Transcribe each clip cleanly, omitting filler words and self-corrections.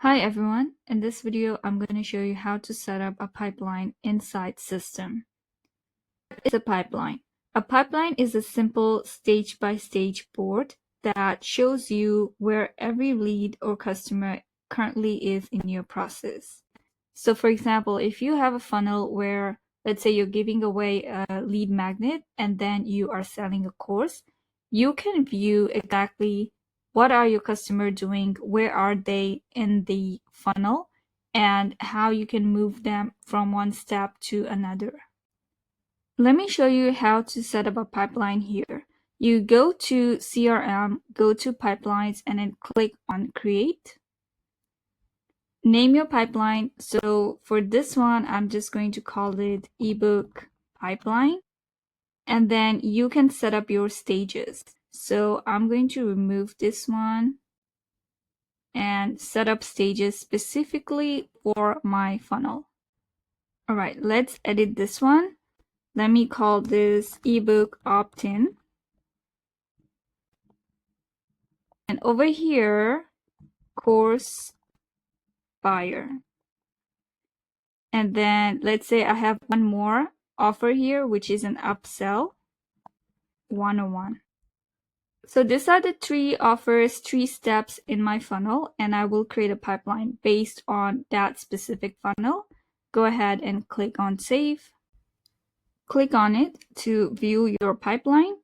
Hi everyone, in this video I'm going to show you how to set up a pipeline inside system. What is a pipeline? A pipeline is a simple stage-by-stage board that shows you where every lead or customer currently is in your process. So for example, if you have a funnel where, let's say you're giving away a lead magnet and then you are selling a course, you can view exactly what are your customer doing, where are they in the funnel, and how you can move them from one step to another. Let me show you how to set up a pipeline here. You go to CRM, go to Pipelines, and then click on Create. Name your pipeline. So for this one, I'm just going to call it ebook pipeline. And then you can set up your stages. So I'm going to remove this one and set up stages specifically for my funnel. All right, let's edit this one. Let me call this ebook opt-in. And over here, course buyer. And then let's say I have one more offer here, which is an upsell 101. So these are the 3 offers, 3 steps in my funnel, and I will create a pipeline based on that specific funnel. Go ahead and click on Save. Click on it to view your pipeline,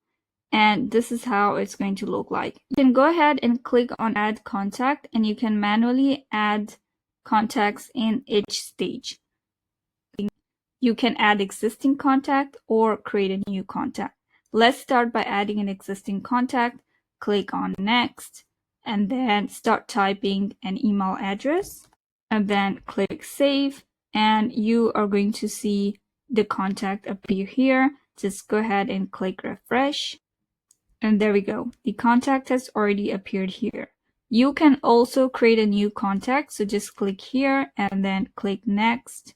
and this is how it's going to look like. You can go ahead and click on Add Contact, and you can manually add contacts in each stage. You can add existing contact or create a new contact. Let's start by adding an existing contact. Click on Next, and then start typing an email address, and then click Save, and you are going to see the contact appear here. Just go ahead and click Refresh, and there we go. The contact has already appeared here. You can also create a new contact, so just click here and then click Next,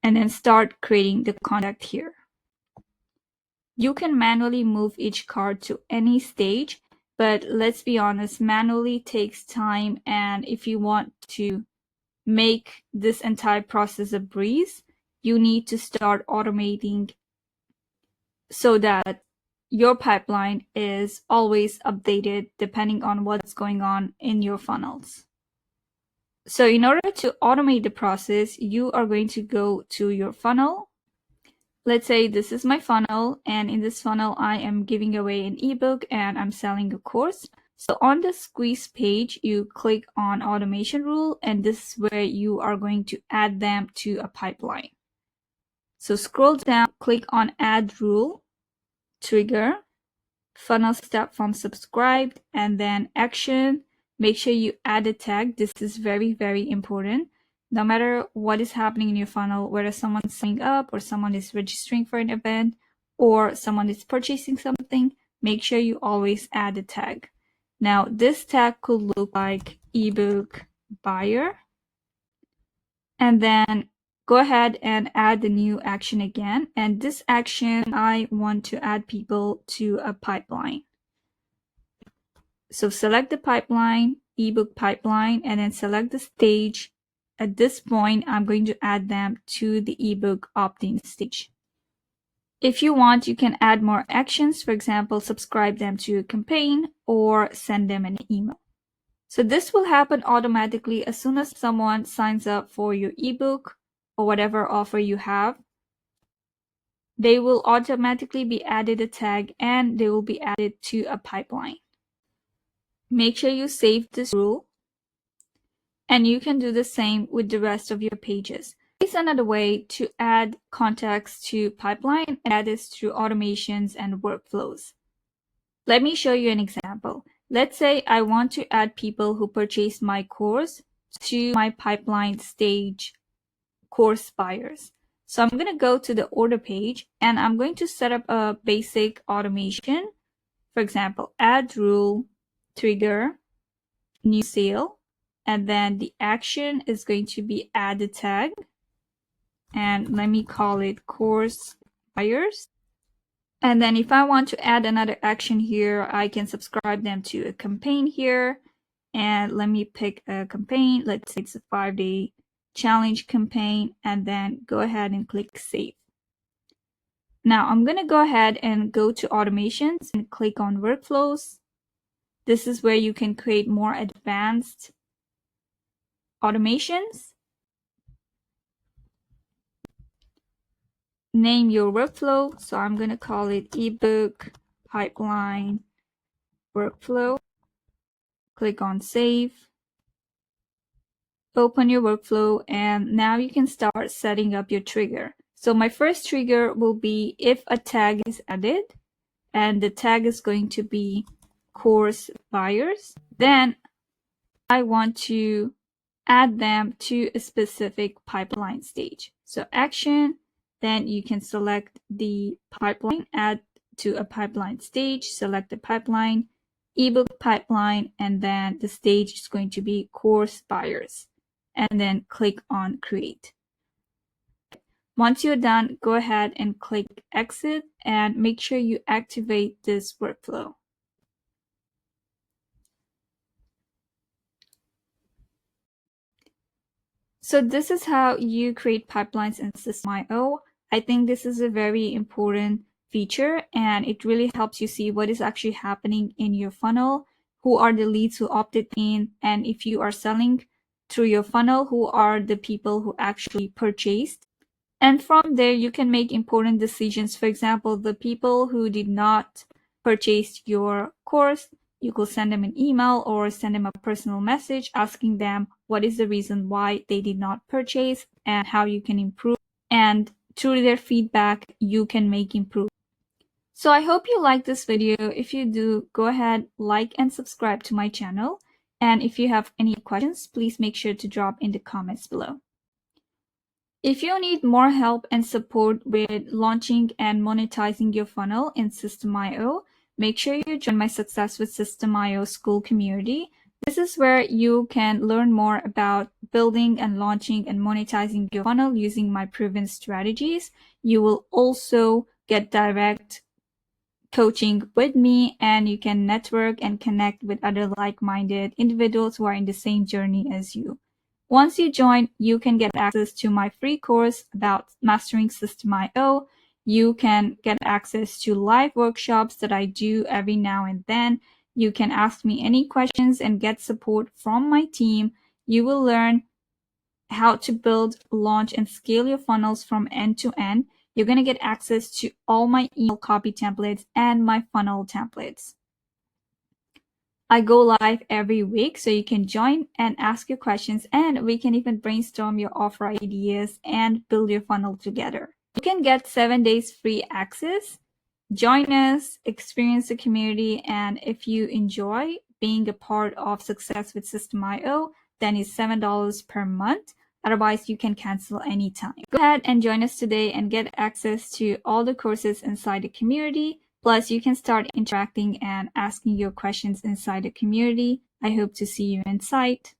and then start creating the contact here. You can manually move each card to any stage, but let's be honest, manually takes time, and if you want to make this entire process a breeze, you need to start automating so that your pipeline is always updated depending on what's going on in your funnels. So in order to automate the process, you are going to go to your funnel. Let's say this is my funnel, and in this funnel, I am giving away an ebook and I'm selling a course. So on the squeeze page, you click on automation rule, and this is where you are going to add them to a pipeline. So scroll down, click on add rule, trigger, funnel step from subscribed, and then action. Make sure you add a tag. This is very, very important. No matter what is happening in your funnel, whether someone's signing up or someone is registering for an event or someone is purchasing something, make sure you always add a tag. Now, this tag could look like ebook buyer. And then go ahead and add the new action again. And this action, I want to add people to a pipeline. So select the pipeline, ebook pipeline, and then select the stage. At this point, I'm going to add them to the ebook opt-in stage. If you want, you can add more actions. For example, subscribe them to a campaign or send them an email. So this will happen automatically as soon as someone signs up for your ebook or whatever offer you have. They will automatically be added a tag and they will be added to a pipeline. Make sure you save this rule, and you can do the same with the rest of your pages. Here's another way to add contacts to pipeline, and that is through automations and workflows. Let me show you an example. Let's say I want to add people who purchased my course to my pipeline stage course buyers. So I'm going to go to the order page and I'm going to set up a basic automation. For example, add rule, trigger, new sale, and then the action is going to be add a tag. And let me call it course buyers. And then if I want to add another action here, I can subscribe them to a campaign here. and let me pick a campaign. Let's say it's a 5-day challenge campaign, and then go ahead and click save. Now I'm going to go ahead and go to automations and click on workflows. This is where you can create more advanced automations. Name your workflow. So I'm going to call it ebook pipeline workflow. Click on save. Open your workflow, and now you can start setting up your trigger. So my first trigger will be if a tag is added, and the tag is going to be course buyers. Then I want to add them to a specific pipeline stage. So action, then you can select the pipeline, add to a pipeline stage, select the pipeline, ebook pipeline, and then the stage is going to be course buyers. And then click on create. Once you're done, go ahead and click exit and make sure you activate this workflow. So this is how you create pipelines in System.io. I think this is a very important feature, and it really helps you see what is actually happening in your funnel, who are the leads who opted in, and if you are selling through your funnel, who are the people who actually purchased. And from there, you can make important decisions. For example, the people who did not purchase your course, you could send them an email or send them a personal message asking them what is the reason why they did not purchase and how you can improve. And through their feedback, you can make improvements. So I hope you like this video. If you do, go ahead, like and subscribe to my channel. And if you have any questions, please make sure to drop in the comments below. If you need more help and support with launching and monetizing your funnel in System.io, make sure you join my Success with System.io school community. This is where you can learn more about building and launching and monetizing your funnel using my proven strategies. You will also get direct coaching with me, and you can network and connect with other like-minded individuals who are in the same journey as you. Once you join, you can get access to my free course about mastering System.io. You can get access to live workshops that I do every now and then. You can ask me any questions and get support from my team. You will learn how to build, launch, and scale your funnels from end to end. You're going to get access to all my email copy templates and my funnel templates. I go live every week, so you can join and ask your questions, and we can even brainstorm your offer ideas and build your funnel together. You can get 7 days free access. Join us, experience the community, and if you enjoy being a part of Success with System.io, then it's $7 per month. Otherwise, you can cancel anytime. Go ahead and join us today and get access to all the courses inside the community. Plus, you can start interacting and asking your questions inside the community. I hope to see you inside.